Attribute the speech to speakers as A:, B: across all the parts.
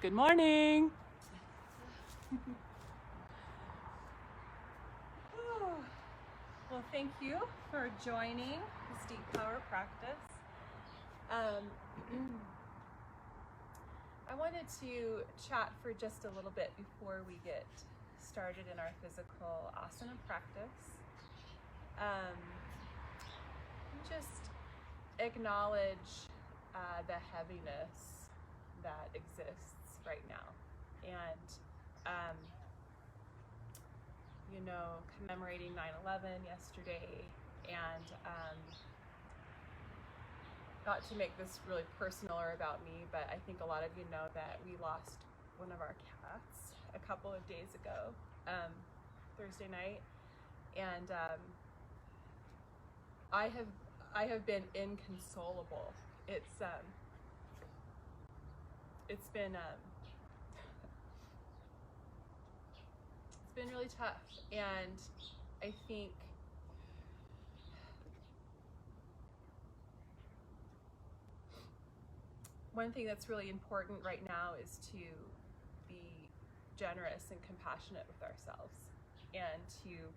A: Good morning. Well, thank you for joining this deep power practice. I wanted to chat for just a little bit before we get started in our physical asana practice. Just acknowledge the heaviness that exists right now. And, commemorating 9/11 yesterday, and not to make this really personal or about me, but I think a lot of you know that we lost one of our cats a couple of days ago, Thursday night, and I have been inconsolable. It's been really tough, and I think one thing that's really important right now is to be generous and compassionate with ourselves, and to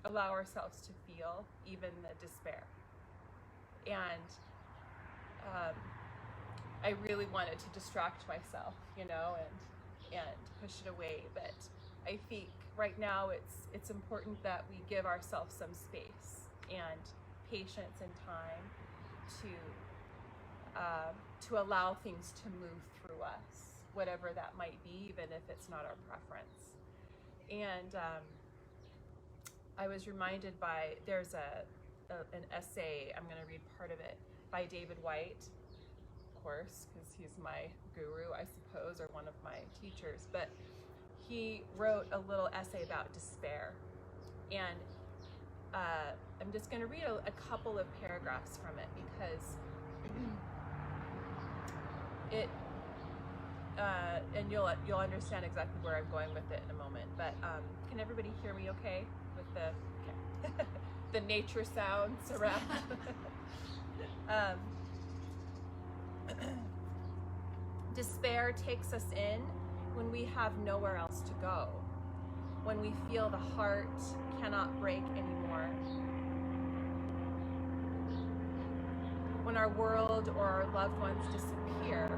A: allow ourselves to feel even the despair. And I really wanted to distract myself, and push it away. But I think right now it's important that we give ourselves some space and patience and time to allow things to move through us, whatever that might be, even if it's not our preference. And I was reminded by, there's an essay, I'm going to read part of it, by David White, of course, because he's my guru, I suppose, or one of my teachers. But he wrote a little essay about despair. And I'm just going to read a couple of paragraphs from it, because it, and you'll understand exactly where I'm going with it in a moment. But can everybody hear me okay with the the nature sounds around? Despair takes us in when we have nowhere else to go, when we feel the heart cannot break anymore, when our world or our loved ones disappear,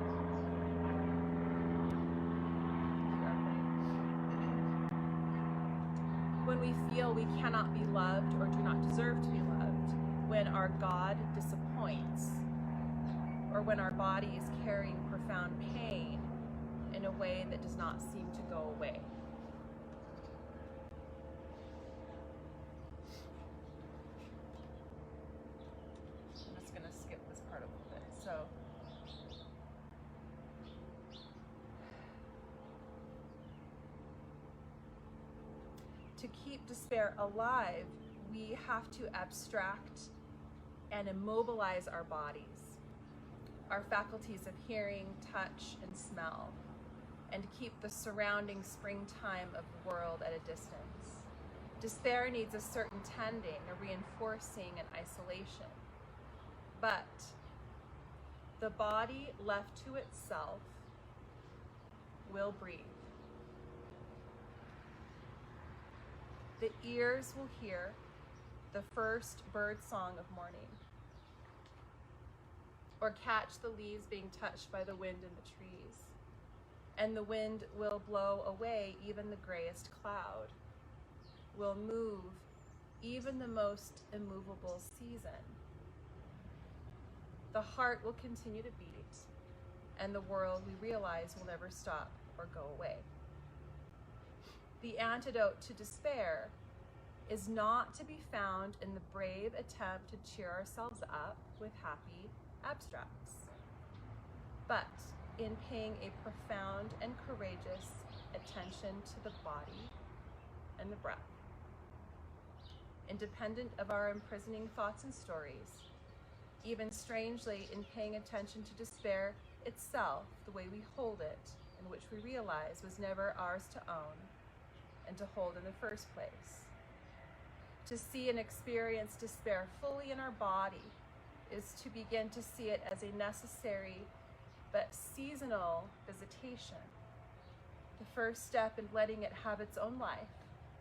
A: when we feel we cannot be loved or do not deserve to be loved, when our God disappoints, or when our body is carrying profound pain in a way that does not seem to go away. I'm just going to skip this part a little bit. So, to keep despair alive, we have to abstract and immobilize our bodies, our faculties of hearing, touch, and smell, and keep the surrounding springtime of the world at a distance. Despair needs a certain tending, a reinforcing, and isolation. But the body left to itself will breathe. The ears will hear the first bird song of morning, or catch the leaves being touched by the wind in the trees. And the wind will blow away even the grayest cloud, will move even the most immovable season. The heart will continue to beat, and the world, we realize, will never stop or go away. The antidote to despair is not to be found in the brave attempt to cheer ourselves up with happy abstracts, but in paying a profound and courageous attention to the body and the breath. Independent of our imprisoning thoughts and stories, even strangely in paying attention to despair itself, the way we hold it, in which we realize was never ours to own and to hold in the first place. To see and experience despair fully in our body is to begin to see it as a necessary but seasonal visitation. The first step in letting it have its own life,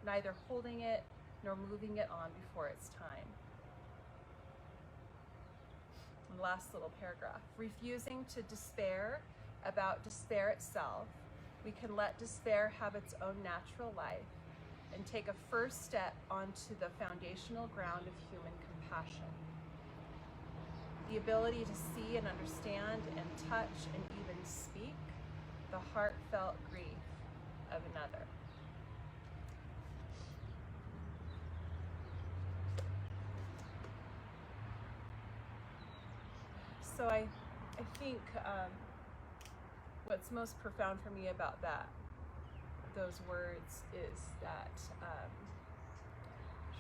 A: neither holding it nor moving it on before its time. And last little paragraph. Refusing to despair about despair itself, we can let despair have its own natural life and take a first step onto the foundational ground of human compassion. The ability to see and understand and touch and even speak the heartfelt grief of another. So I think what's most profound for me about those words is that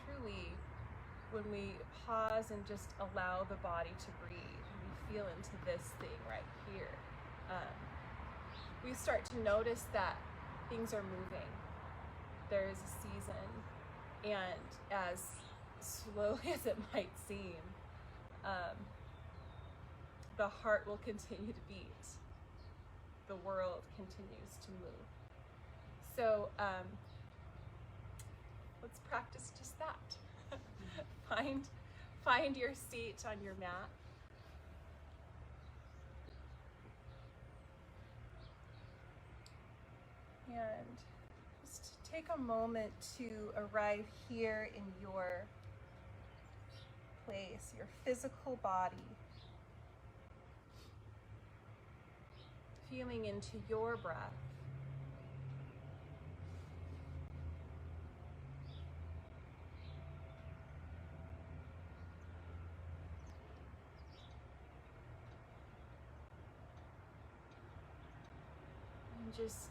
A: truly when we pause and just allow the body to breathe, we feel into this thing right here, we start to notice that things are moving. There is a season, and as slowly as it might seem, the heart will continue to beat. The world continues to move. So let's practice just that. Find your seat on your mat. And just take a moment to arrive here in your place, your physical body. Feeling into your breath. And just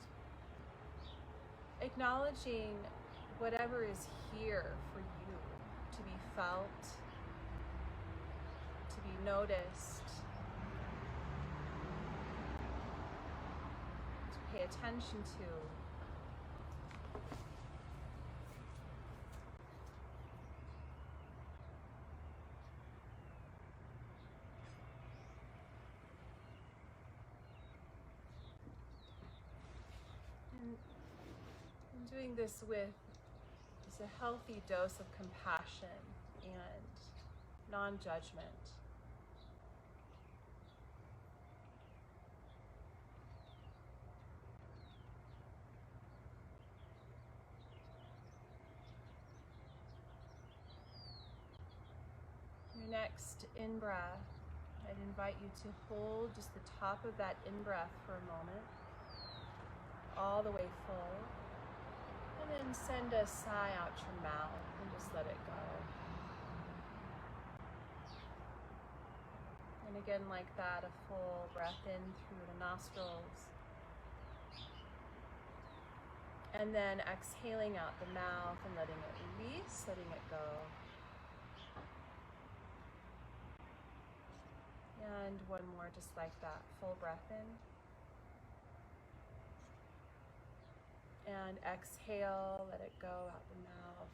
A: acknowledging whatever is here for you to be felt, to be noticed, to pay attention to. And doing this with just a healthy dose of compassion and non-judgment. Your next in-breath, I'd invite you to hold just the top of that in-breath for a moment, all the way full, and then send a sigh out your mouth and just let it go. And again, like that, a full breath in through the nostrils, and then exhaling out the mouth and letting it release, letting it go. And one more just like that, full breath in. And exhale, let it go out the mouth.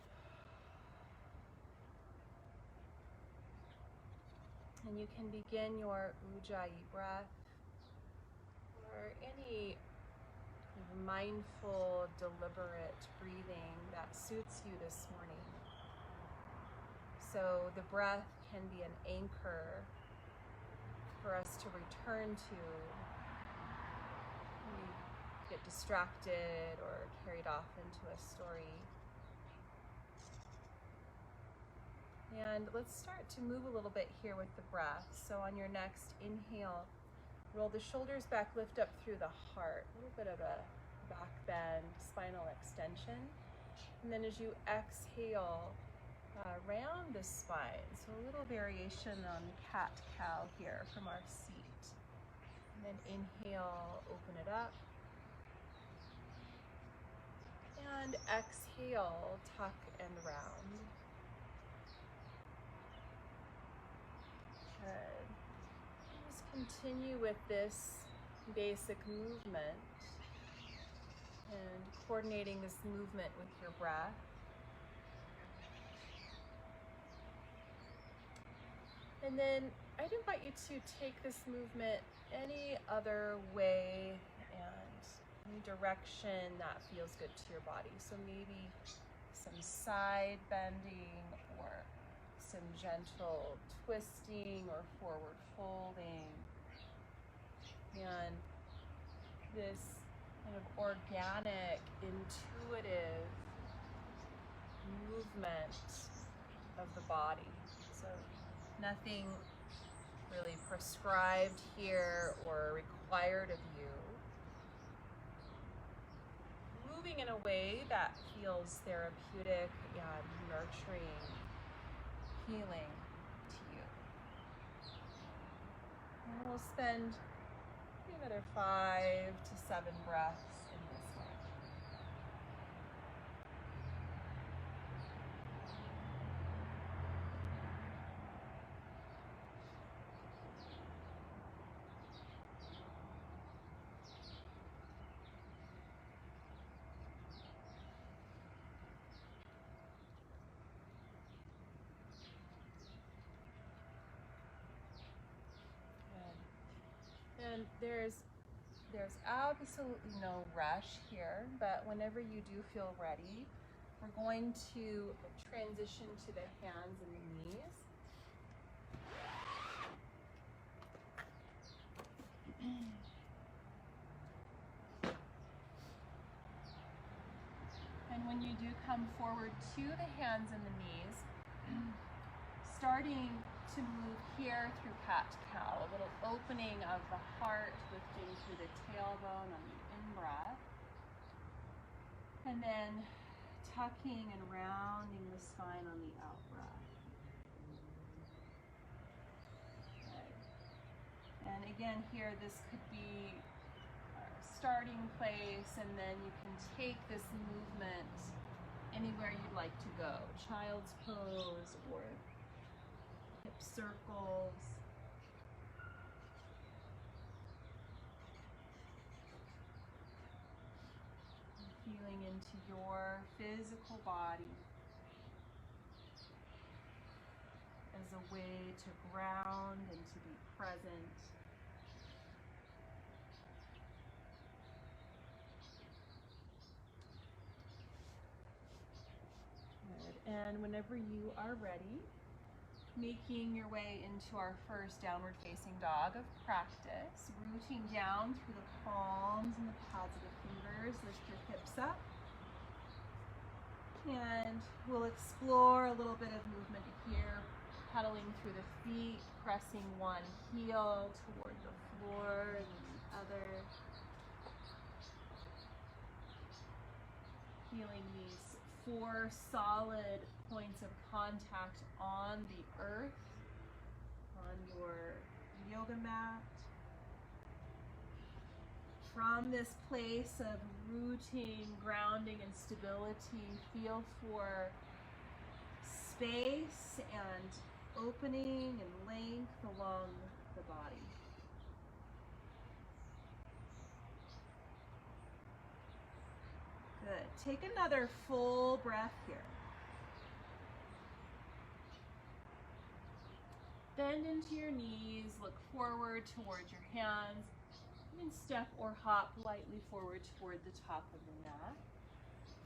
A: And you can begin your Ujjayi breath or any mindful, deliberate breathing that suits you this morning. So the breath can be an anchor for us to return to when we get distracted or carried off into a story. And let's start to move a little bit here with the breath. So on your next inhale, roll the shoulders back, lift up through the heart. A little bit of a back bend, spinal extension. And then as you exhale, round the spine. So a little variation on cat-cow here from our seat. And then inhale, open it up. And exhale, tuck and round. Good. Just continue with this basic movement and coordinating this movement with your breath. And then I'd invite you to take this movement any other way and any direction that feels good to your body. So maybe some side bending or some gentle twisting or forward folding. And this kind of organic, intuitive movement of the body. So nothing really prescribed here or required of you. Moving in a way that feels therapeutic and nurturing, healing to you. And we'll spend another 5 to 7 breaths in this way. And there's absolutely no rush here, but whenever you do feel ready, we're going to transition to the hands and the knees. And when you do come forward to the hands and the knees, starting to move here through cat-cow, a little opening of the heart, lifting through the tailbone on the in-breath, and then tucking and rounding the spine on the out-breath. Okay. And again here, this could be our starting place, and then you can take this movement anywhere you'd like to go. Child's pose or hip circles. And feeling into your physical body as a way to ground and to be present. Good. And whenever you are ready, making your way into our first downward facing dog of practice, rooting down through the palms and the pads of the fingers, lift your hips up. And we'll explore a little bit of movement here, pedaling through the feet, pressing one heel toward the floor and the other. Feeling these 4 solid points of contact on the earth, on your yoga mat. From this place of rooting, grounding, and stability, feel for space and opening and length along the body. Good. Take another full breath here. Bend into your knees, look forward towards your hands, and step or hop lightly forward toward the top of the mat.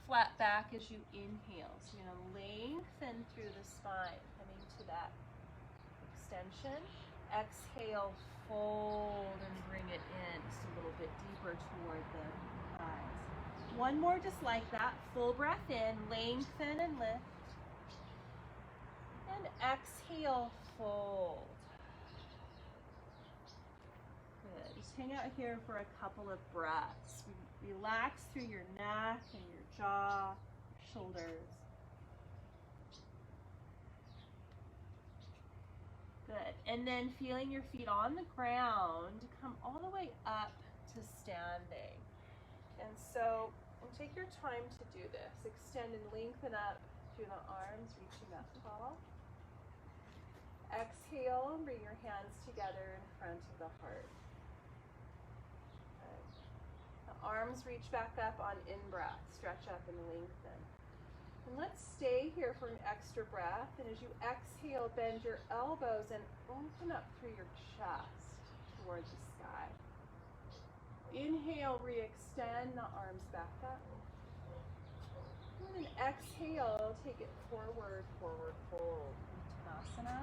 A: Flat back as you inhale. So you're going to lengthen through the spine, coming to that extension. Exhale, fold, and bring it in just a little bit deeper toward the thighs. One more just like that. Full breath in, lengthen and lift. And exhale, fold. Good. Just hang out here for a couple of breaths. Relax through your neck and your jaw, shoulders. Good. And then feeling your feet on the ground, come all the way up to standing. And so take your time to do this. Extend and lengthen up through the arms, reaching up tall. Exhale, and bring your hands together in front of the heart. Good. The arms reach back up on in-breath. Stretch up and lengthen. And let's stay here for an extra breath. And as you exhale, bend your elbows and open up through your chest towards the sky. Inhale, re-extend the arms back up. And then exhale, take it forward, forward fold. Uttanasana.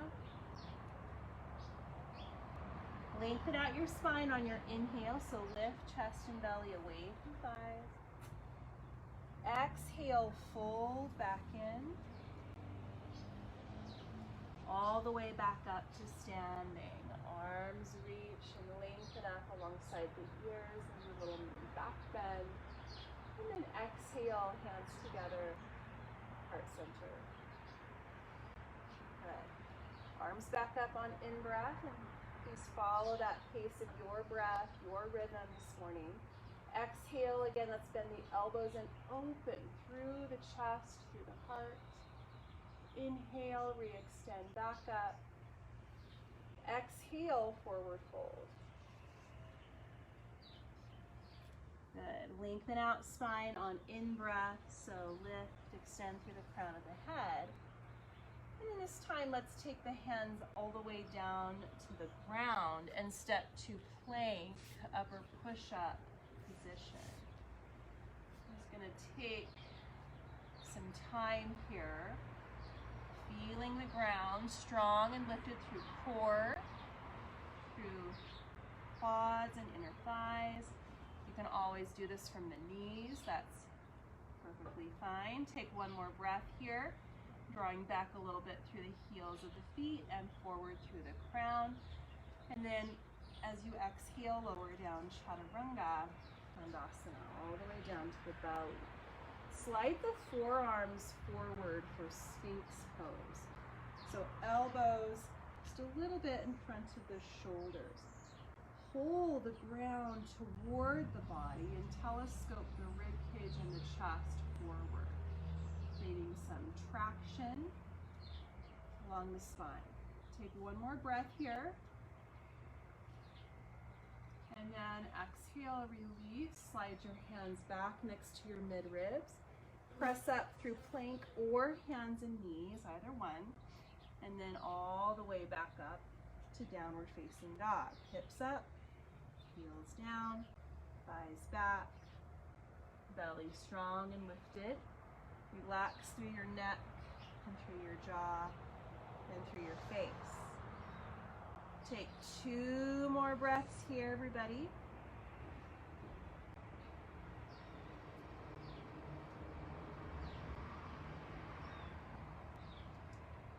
A: Lengthen out your spine on your inhale, so lift chest and belly away from thighs. Exhale, fold back in. All the way back up to standing. Arms reach and lengthen up alongside the ears and a little mini back bend. And then exhale, hands together, heart center. Good. Arms back up on in-breath, and please follow that pace of your breath, your rhythm this morning. Exhale again, let's bend the elbows and open through the chest, through the heart. Inhale, re-extend back up. Exhale, forward fold. Good. Lengthen out spine on in-breath, so lift, extend through the crown of the head. And then this time, let's take the hands all the way down to the ground and step to plank, upper push-up position. I'm just going to take some time here, feeling the ground strong and lifted through core, through quads and inner thighs. You can always do this from the knees. That's perfectly fine. Take one more breath here, drawing back a little bit through the heels of the feet and forward through the crown. And then as you exhale, lower down Chaturanga Dandasana, all the way down to the belly. Slide the forearms forward for Sphinx pose. So elbows just a little bit in front of the shoulders. Pull the ground toward the body and telescope the rib cage and the chest forward, creating some traction along the spine. Take one more breath here. And then exhale, release. Slide your hands back next to your midribs. Press up through plank or hands and knees, either one. And then all the way back up to downward facing dog. Hips up, heels down, thighs back, belly strong and lifted. Relax through your neck and through your jaw and through your face. Take 2 more breaths here, everybody.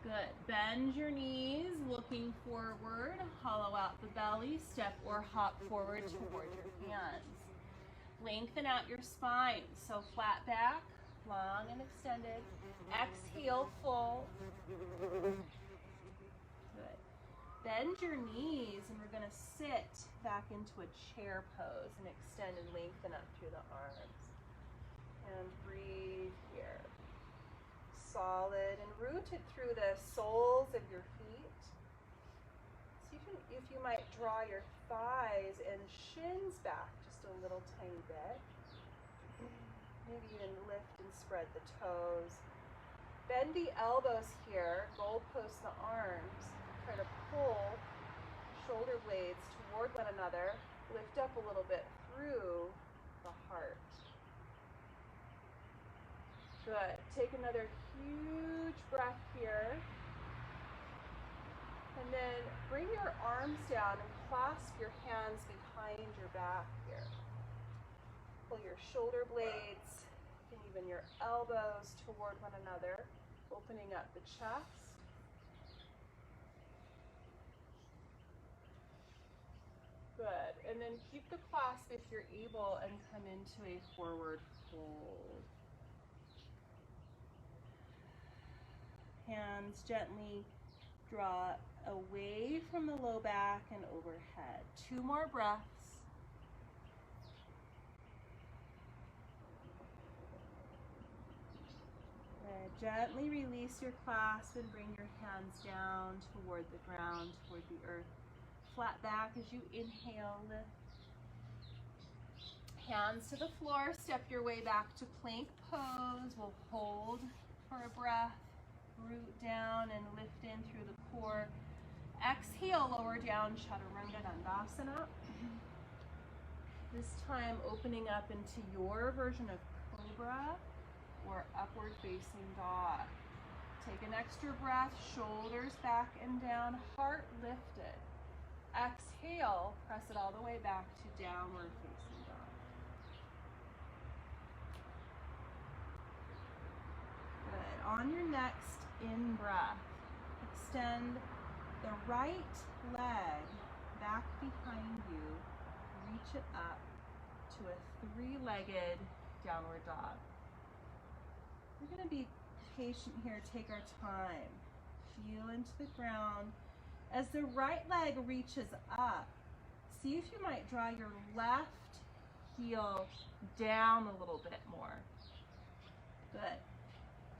A: Good. Bend your knees, looking forward. Hollow out the belly. Step or hop forward toward your hands. Lengthen out your spine. So flat back, long and extended. Exhale, full. Good. Bend your knees, and we're going to sit back into a chair pose and extend and lengthen up through the arms. And breathe here. Solid and rooted through the soles of your feet. See if you might draw your thighs and shins back just a little tiny bit. Maybe even lift and spread the toes. Bend the elbows here, goalpost the arms. Try to pull shoulder blades toward one another. Lift up a little bit through the heart. Good. Take another huge breath here. And then bring your arms down and clasp your hands behind your back here. Pull your shoulder blades and even your elbows toward one another, opening up the chest. Good. And then keep the clasp if you're able and come into a forward fold. Hands gently draw away from the low back and overhead. 2 more breaths. Gently release your clasp and bring your hands down toward the ground, toward the earth. Flat back as you inhale, lift. Hands to the floor, step your way back to plank pose. We'll hold for a breath. Root down and lift in through the core. Exhale, lower down, Chaturanga Dandasana. This time opening up into your version of Cobra or Upward Facing Dog. Take an extra breath, shoulders back and down, heart lifted. Exhale, press it all the way back to Downward Facing Dog. Good. On your next in-breath, extend the right leg back behind you, reach it up to a three-legged downward dog. We're going to be patient here, take our time. Feel into the ground. As the right leg reaches up, see if you might draw your left heel down a little bit more. Good.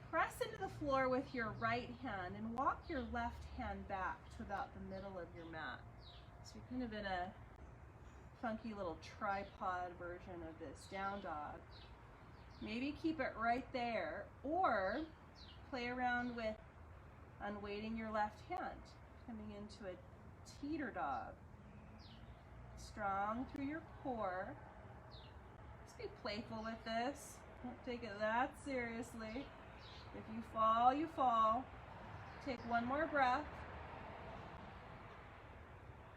A: Press into the floor with your right hand and walk your left hand back to about the middle of your mat. So you're kind of in a funky little tripod version of this down dog. Maybe keep it right there, or play around with unweighting your left hand, coming into a teeter dog. Strong through your core. Just be playful with this. Don't take it that seriously. If you fall, you fall. Take one more breath.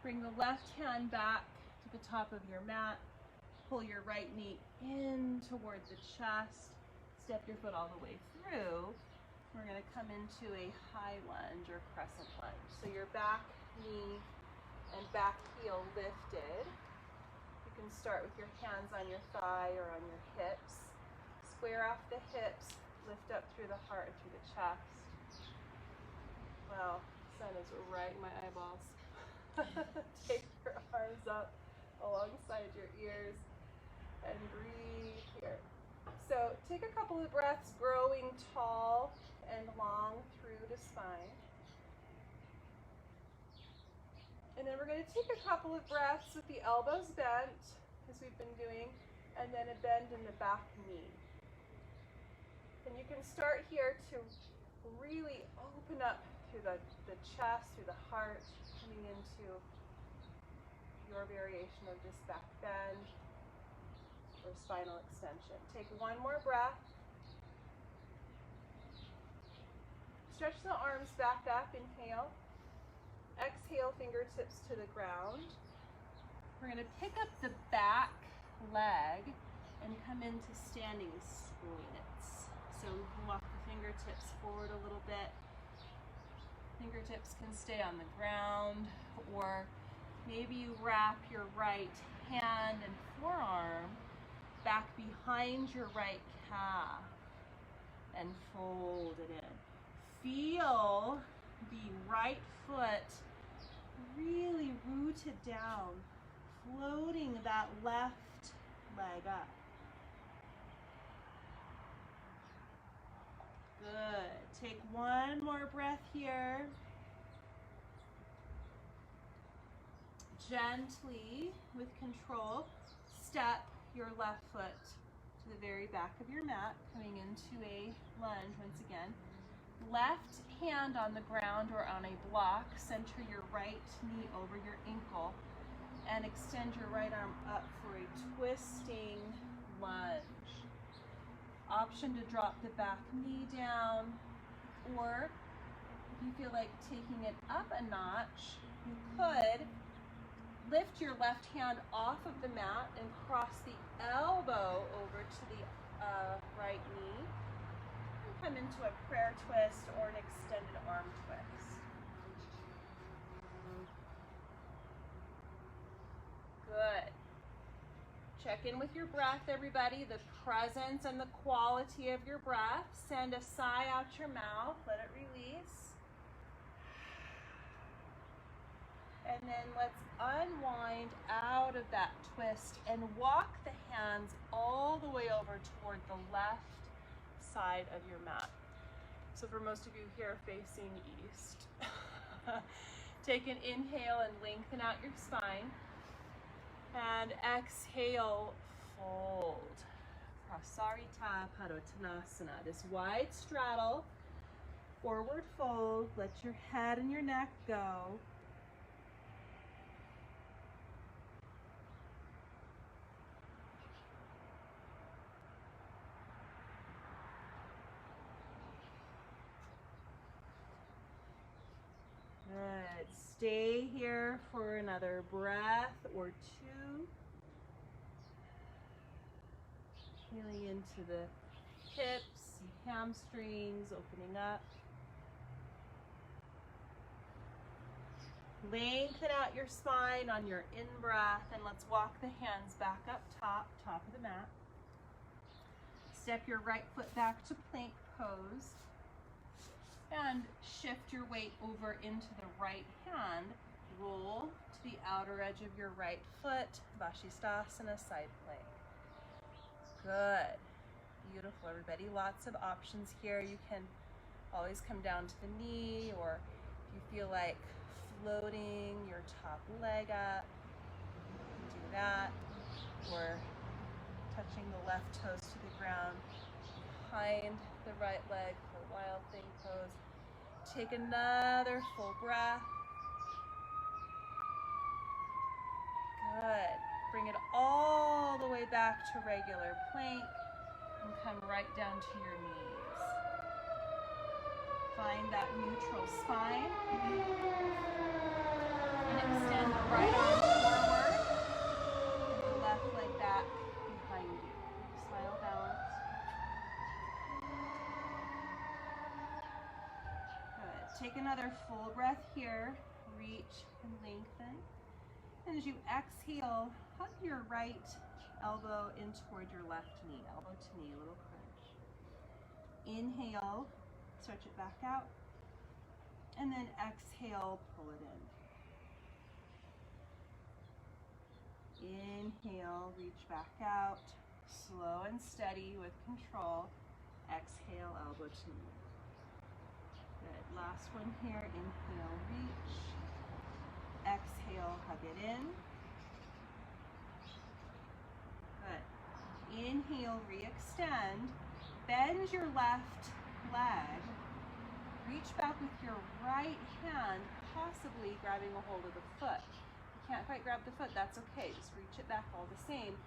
A: Bring the left hand back to the top of your mat. Pull your right knee in toward the chest. Step your foot all the way through. We're going to come into a high lunge or crescent lunge. So your back knee and back heel lifted. You can start with your hands on your thigh or on your hips. Square off the hips. Lift up through the heart and through the chest. Wow, sun is right in my eyeballs. Take your arms up alongside your ears and breathe here. So take a couple of breaths, growing tall and long through the spine. And then we're going to take a couple of breaths with the elbows bent, as we've been doing, and then a bend in the back knee. And you can start here to really open up through the chest, through the heart, coming into your variation of this back bend or spinal extension. Take one more breath. Stretch the arms back up, inhale. Exhale, fingertips to the ground. We're going to pick up the back leg and come into standing splits. So we can walk the fingertips forward a little bit. Fingertips can stay on the ground, or maybe you wrap your right hand and forearm back behind your right calf and fold it in. Feel the right foot really rooted down, floating that left leg up. Good. Take one more breath here. Gently, with control, step your left foot to the very back of your mat, coming into a lunge once again. Left hand on the ground or on a block, center your right knee over your ankle, and extend your right arm up for a twisting lunge. Option to drop the back knee down, or if you feel like taking it up a notch, you could lift your left hand off of the mat and cross the elbow over to the right knee and come into a prayer twist or an extended arm twist. Good. Check in with your breath, everybody, the presence and the quality of your breath. Send a sigh out your mouth, let it release. And then let's unwind out of that twist and walk the hands all the way over toward the left side of your mat. So for most of you here facing east, take an inhale and lengthen out your spine. And exhale, fold. Prasarita Padottanasana. This wide straddle, forward fold. Let your head and your neck go. Good. Stay here for another breath or two. Feeling into the hips and hamstrings, opening up. Lengthen out your spine on your in-breath, and let's walk the hands back up top of the mat. Step your right foot back to plank pose. And shift your weight over into the right hand. Roll to the outer edge of your right foot. Vashisthasana, side plank. Good. Beautiful, everybody. Lots of options here. You can always come down to the knee, or if you feel like floating your top leg up, you can do that. Or touching the left toes to the ground behind the right leg for wild thing pose. Take another full breath. Good. Bring it all the way back to regular plank and come right down to your knees. Find that neutral spine and extend the right arm forward and the left leg back behind you. Smile balance. Take another full breath here. Reach and lengthen. And as you exhale, hug your right elbow in toward your left knee. Elbow to knee, a little crunch. Inhale, stretch it back out. And then exhale, pull it in. Inhale, reach back out. Slow and steady with control. Exhale, elbow to knee. Good. Last one here. Inhale, reach. Exhale, hug it in. Good. Inhale, re-extend. Bend your left leg. Reach back with your right hand, possibly grabbing a hold of the foot. If you can't quite grab the foot, that's okay. Just reach it back all the same.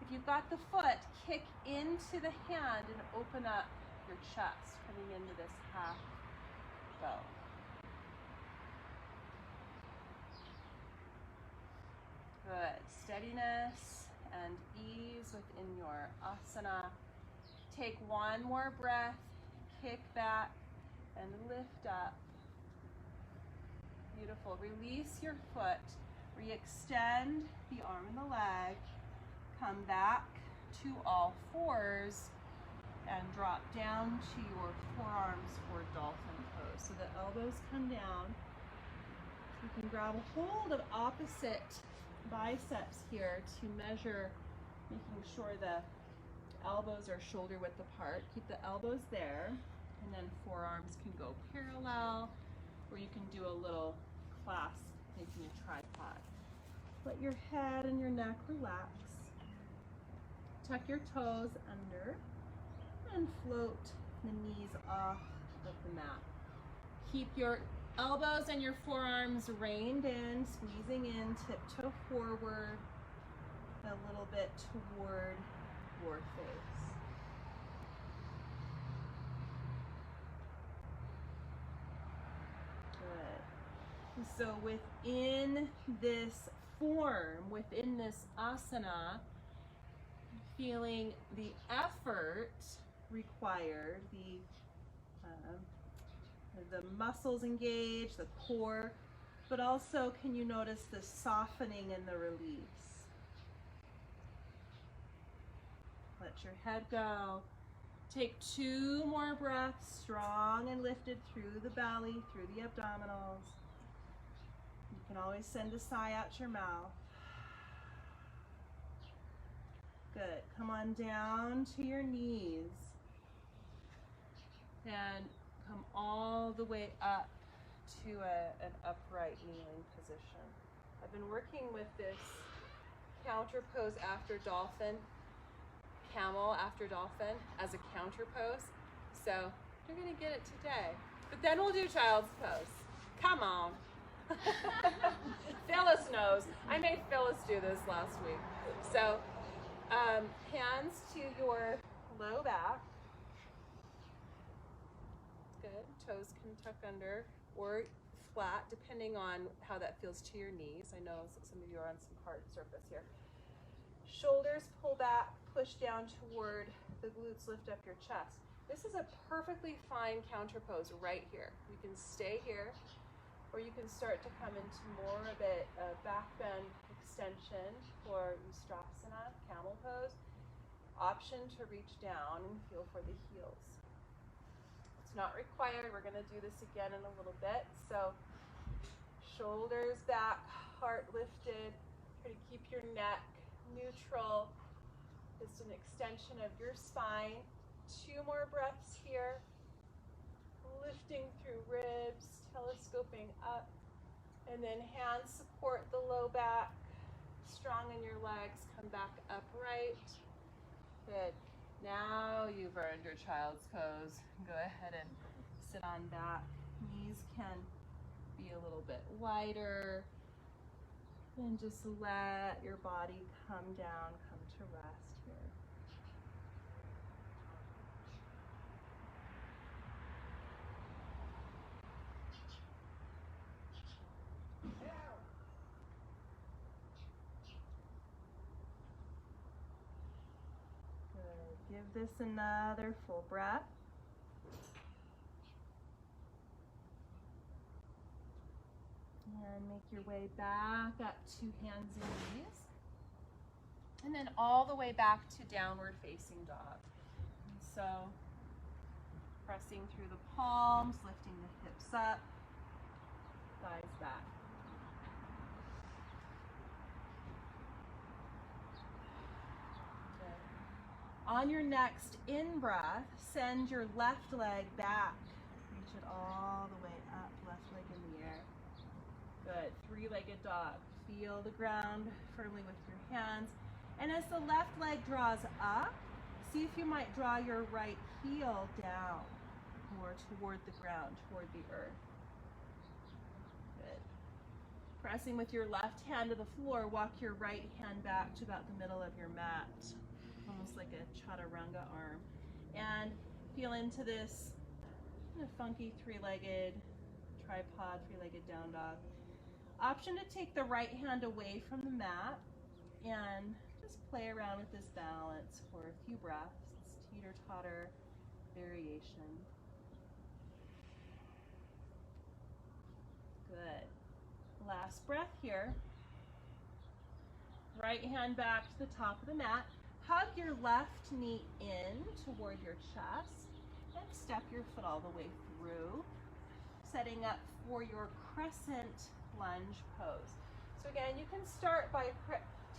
A: If you've got the foot, kick into the hand and open up your chest, coming into this half bow. Good. Steadiness and ease within your asana. Take one more breath, kick back and lift up. Beautiful. Release your foot, re-extend the arm and the leg, come back to all fours and drop down to your forearms for Dolphin Pose. So the elbows come down. You can grab a hold of opposite biceps here to measure, making sure the elbows are shoulder width apart. Keep the elbows there, and then forearms can go parallel, or you can do a little clasp, making a tripod. Let your head and your neck relax. Tuck your toes under and float the knees off of the mat. Keep your elbows and your forearms reined in, squeezing in, tiptoe forward, a little bit toward your face. Good. So within this form, within this asana, feeling the effort required, the muscles engaged, the core, but also can you notice the softening and the release? Let your head go. Take 2 more breaths, strong and lifted through the belly, through the abdominals. You can always send a sigh out your mouth. Good. Come on down to your knees and come all the way up to an upright kneeling position. I've been working with this counter pose after dolphin, camel after dolphin as a counter pose. So you're gonna get it today. But then we'll do child's pose. Come on. Phyllis knows. I made Phyllis do this last week. So hands to your low back. Good. Toes can tuck under or flat, depending on how that feels to your knees. I know some of you are on some hard surface here. Shoulders pull back, push down toward the glutes, lift up your chest. This is a perfectly fine counter pose right here. You can stay here, or you can start to come into more of a back bend extension for Ustrasana, camel pose. Option to reach down and feel for the heels. It's not required. We're going to do this again in a little bit. So shoulders back, heart lifted. Try to keep your neck neutral. Just an extension of your spine. 2 more breaths here. Lifting through ribs, telescoping up. And then hands support the low back. Strong in your legs. Come back upright. Good. Now you've earned your child's pose. Go ahead and sit on back. Knees can be a little bit wider. And just let your body come down, come to rest here. Good. Give this another full breath. And make your way back up to hands and knees. And then all the way back to downward facing dog. And so pressing through the palms, lifting the hips up, thighs back. Good. On your next in-breath, send your left leg back. Reach it all the way up, left leg in the air. Good. 3-legged dog. Feel the ground firmly with your hands. And as the left leg draws up, see if you might draw your right heel down more toward the ground, toward the earth. Good. Pressing with your left hand to the floor, walk your right hand back to about the middle of your mat, almost like a chaturanga arm. And feel into this kind of funky 3-legged tripod, 3-legged down dog. Option to take the right hand away from the mat and just play around with this balance for a few breaths. It's teeter-totter variation. Good. Last breath here. Right hand back to the top of the mat. Hug your left knee in toward your chest and step your foot all the way through, setting up for your crescent lunge pose. So again, you can start by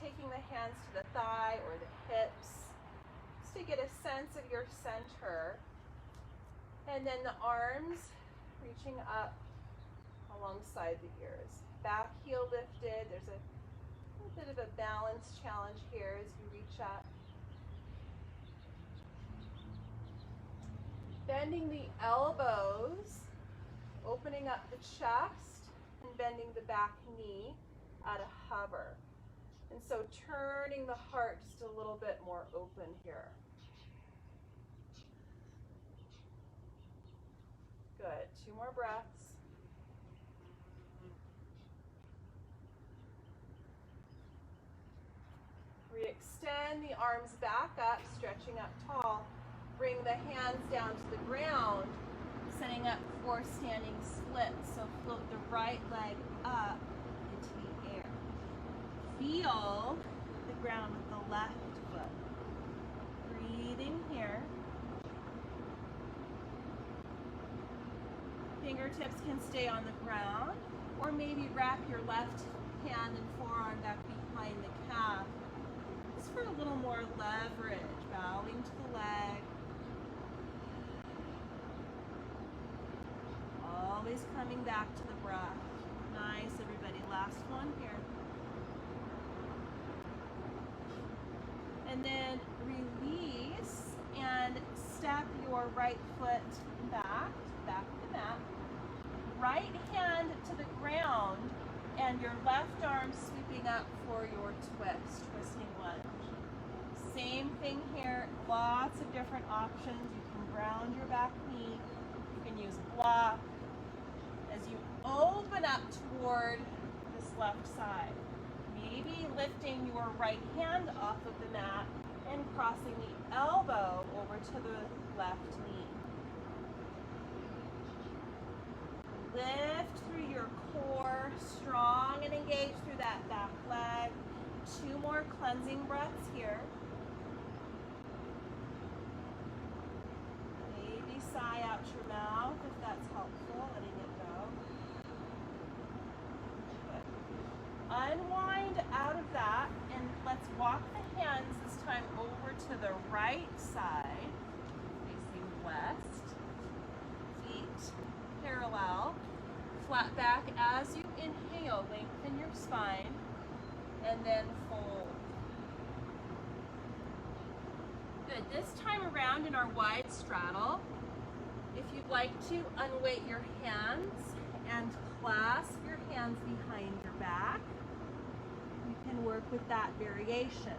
A: taking the hands to the thigh or the hips, just to get a sense of your center. And then the arms reaching up alongside the ears. Back heel lifted. There's a little bit of a balance challenge here as you reach up. Bending the elbows, opening up the chest, and bending the back knee at a hover. And so turning the heart just a little bit more open here. Good. 2 more breaths. Re-extend the arms back up, stretching up tall. Bring the hands down to the ground, setting up for standing splits. So float the right leg up into the air. Feel the ground with the left foot. Breathing here. Fingertips can stay on the ground, or maybe wrap your left hand and forearm back behind the calf. Just for a little more leverage, bowing to the leg. Always coming back to the breath. Nice, everybody. Last one here. And then release your right foot back of the mat. Right hand to the ground and your left arm sweeping up for your twist, twisting lunge. Same thing here, lots of different options. You can ground your back knee, you can use block. As you open up toward this left side, maybe lifting your right hand off of the mat and crossing the elbow over to the left knee. Lift through your core, strong and engaged through that back leg. 2 more cleansing breaths here. Maybe sigh out your mouth if that's helpful, letting it go. Good. Unwind out of that and let's walk the hands this time over to the right side, facing west. Feet parallel. Flat back as you inhale, lengthen your spine, and then fold. Good. This time around in our wide straddle, if you'd like to unweight your hands and clasp your hands behind your back, you can work with that variation.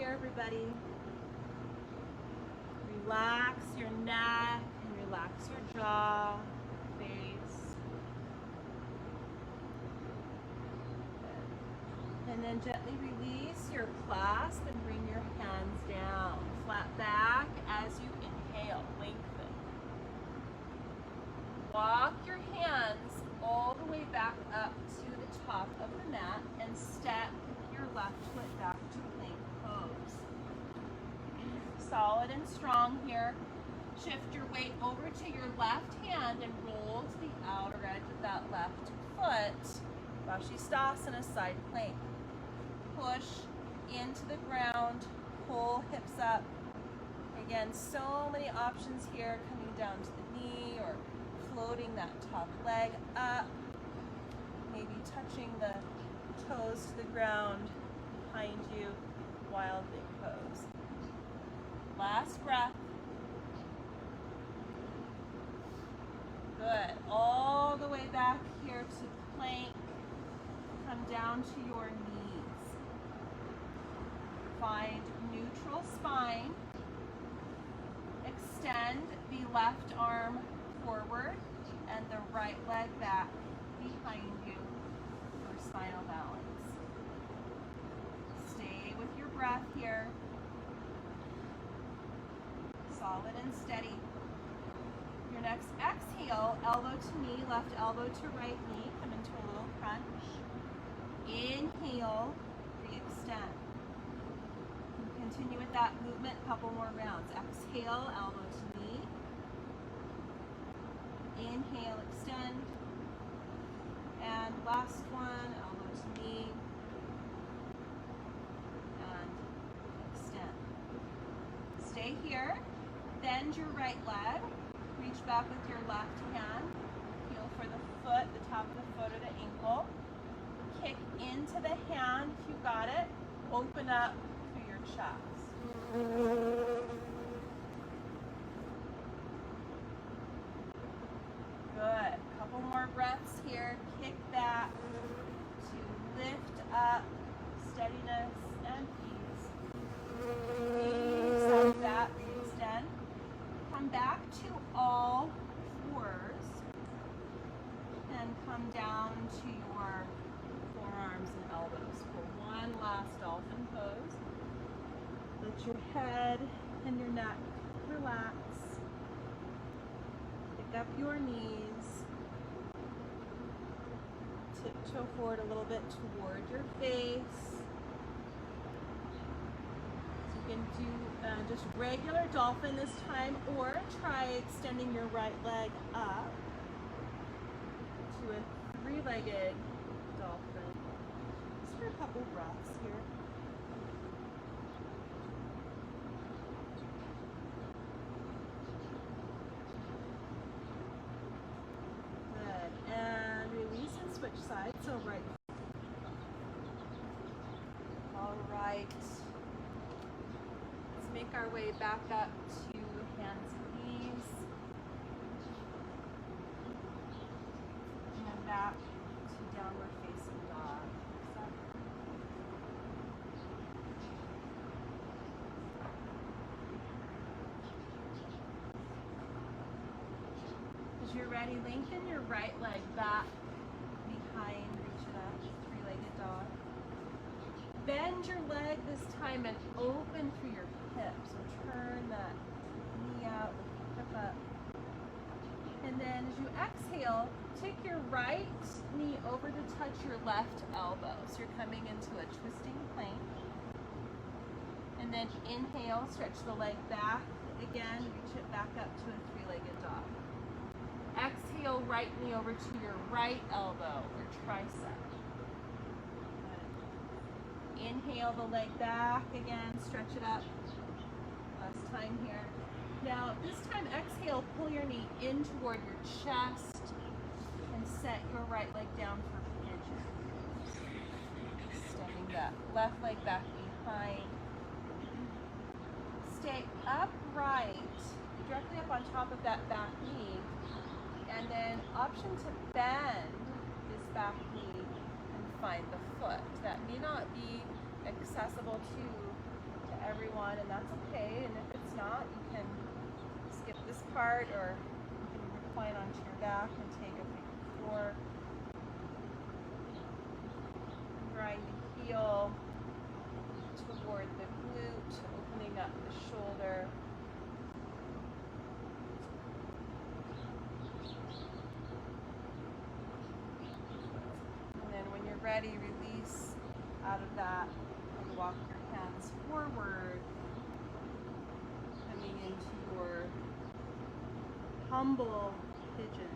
A: Everybody, relax your neck and relax your jaw, face. Good. And then gently release your clasp and bring your hands down. Flat back as you inhale, lengthen. Walk your hands all the way back up to the top of the mat and step your left foot back to plank pose. Solid and strong here. Shift your weight over to your left hand and roll to the outer edge of that left foot. Vashisthasana, side plank. Push into the ground, pull hips up. Again, so many options here, coming down to the knee or floating that top leg up. Maybe touching the toes to the ground behind you, wild big pose. Last breath. Good. All the way back here to plank. Come down to your knees. Find neutral spine. Extend the left arm forward and the right leg back behind you for spinal balance. Stay with your breath here. Solid and steady. Your next exhale, elbow to knee, left elbow to right knee. Come into a little crunch. Inhale, re-extend. Continue with that movement, couple more rounds. Exhale, elbow to knee. Inhale, extend. And last one, elbow to knee. And extend. Stay here. Bend your right leg. Reach back with your left hand. Feel for the foot, the top of the foot or the ankle. Kick into the hand if you got it. Open up through your chest. Good. Couple more breaths here. Kick back to lift up, steadiness and ease. Stop that, re-extend. Come back to all fours and come down to your forearms and elbows for one last dolphin pose. Let your head and your neck relax. Pick up your knees. Tiptoe forward a little bit toward your face. You can do just regular dolphin this time, or try extending your right leg up to a three-legged dolphin. Just for a couple breaths here. side, so right. All right. Let's make our way back up to hands and knees. And then back to downward facing dog. As you're ready, lengthen your right leg back behind, reach it up, three-legged dog. Bend your leg this time and open through your hips. So turn that knee out, lift the hip up. And then as you exhale, take your right knee over to touch your left elbow. So you're coming into a twisting plank. And then inhale, stretch the leg back. Again, reach it back up to a three-legged dog. Exhale, right knee over to your right elbow or tricep. Inhale the leg back again, stretch it up. Last time here. Now, this time exhale, pull your knee in toward your chest and set your right leg down for pigeon. Extending that left leg back behind. Stay upright, directly up on top of that back knee. And then option to bend this back knee and find the foot. That may not be accessible to everyone, and that's okay. And if it's not, you can skip this part, or you can recline onto your back and take a big four. Grind the heel toward the glute, opening up the shoulder. And then when you're ready, release out of that and walk your hands forward, coming into your humble pigeon.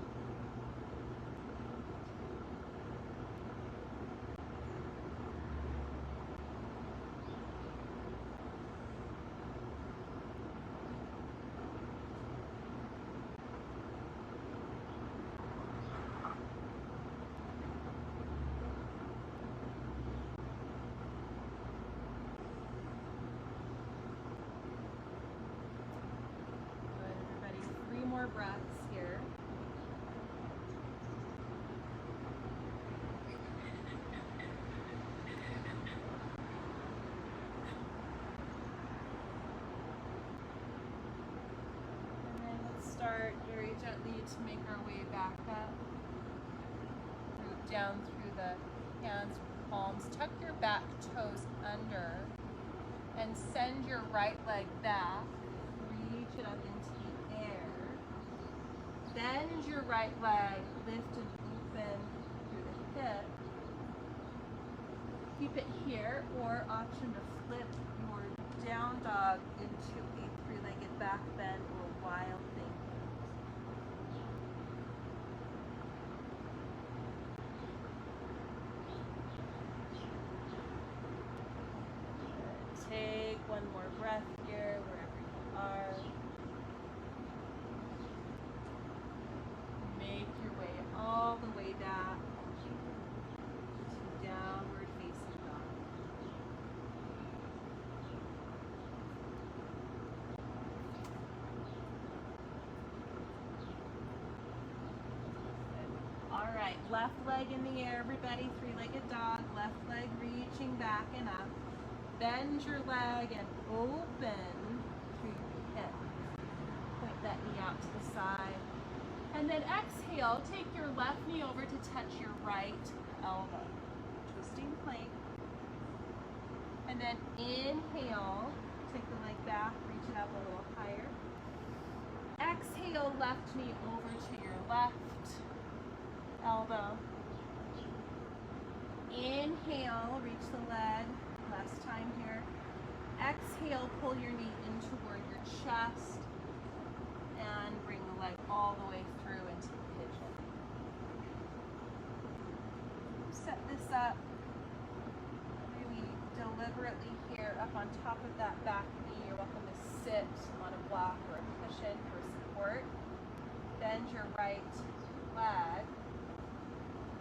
A: Breaths here. And then let's start very gently to make our way back up. Root down through the hands, palms. Tuck your back toes under and send your right leg back. Reach it up into the air. Bend your right leg, lift and open through the hip. Keep it here, or option to flip your down dog into a three-legged back bend or wild thing. Take one more breath here, wherever you are. All the way back to downward facing dog. All right, left leg in the air, everybody. Three-legged dog, left leg reaching back and up. Bend your leg and open through your hip. Point that knee out to the side. And then exhale, take your left knee over to touch your right elbow. Twisting plank. And then inhale, take the leg back, reach it up a little higher. Exhale, left knee over to your left elbow. Inhale, reach the leg. Last time here. Exhale, pull your knee in toward your chest. And bring the leg all the way through into the pigeon. Set this up really deliberately here up on top of that back knee. You're welcome to sit on a block or a cushion for support. Bend your right leg.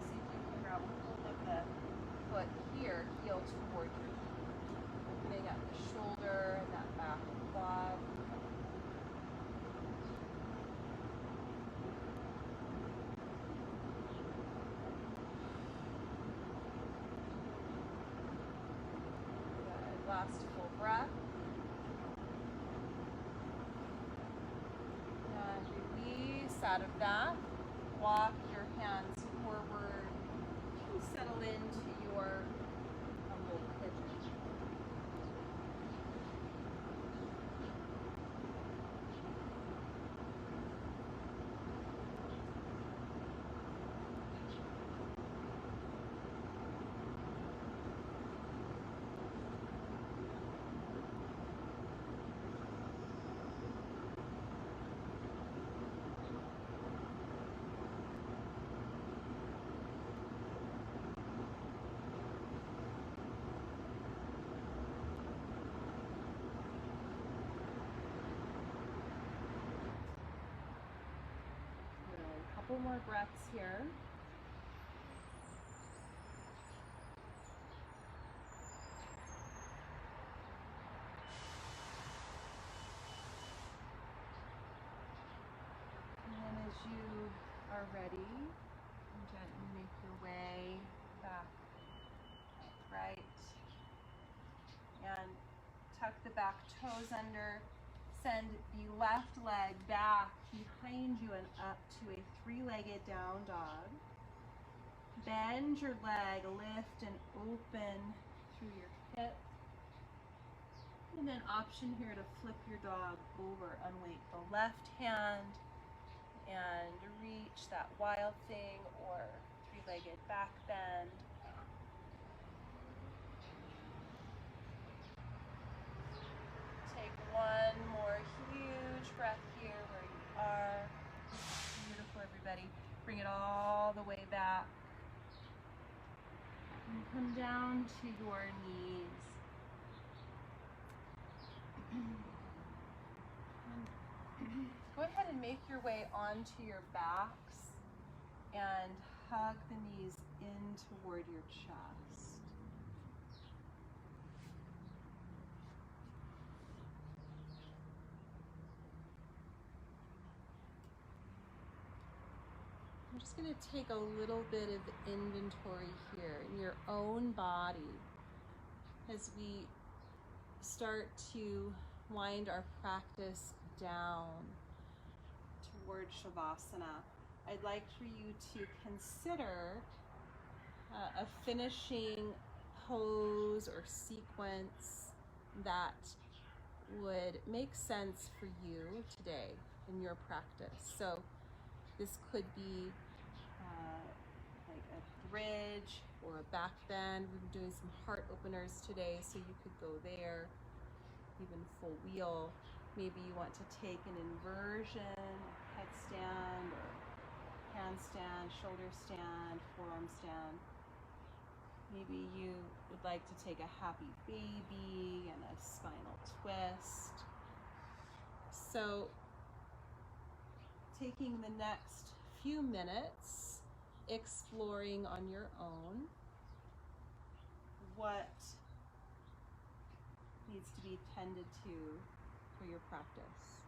A: See if you can grab a hold of the foot here, heel toward your knee, opening up the shoulder and that back quad. Good. Last full breath. And release out of that. Walk your hands forward. Settle into your humble pigeon. Couple more breaths here. And then as you are ready, gently make your way back upright. And tuck the back toes under. Send the left leg back behind you and up to a three-legged down dog. Bend your leg, lift and open through your hip. And then option here to flip your dog over. Unweight the left hand and reach that wild thing or three-legged back bend. Take one more huge breath here where you are. Beautiful, everybody. Bring it all the way back. And come down to your knees. Go ahead and make your way onto your backs and hug the knees in toward your chest. I'm just going to take a little bit of inventory here in your own body as we start to wind our practice down toward Shavasana. I'd like for you to consider a finishing pose or sequence that would make sense for you today in your practice. So this could be like a bridge or a back bend. We're doing some heart openers today, so you could go there, even full wheel. Maybe you want to take an inversion, headstand or handstand, shoulder stand, forearm stand. Maybe you would like to take a happy baby and a spinal twist. So taking the next few minutes, exploring on your own what needs to be tended to for your practice.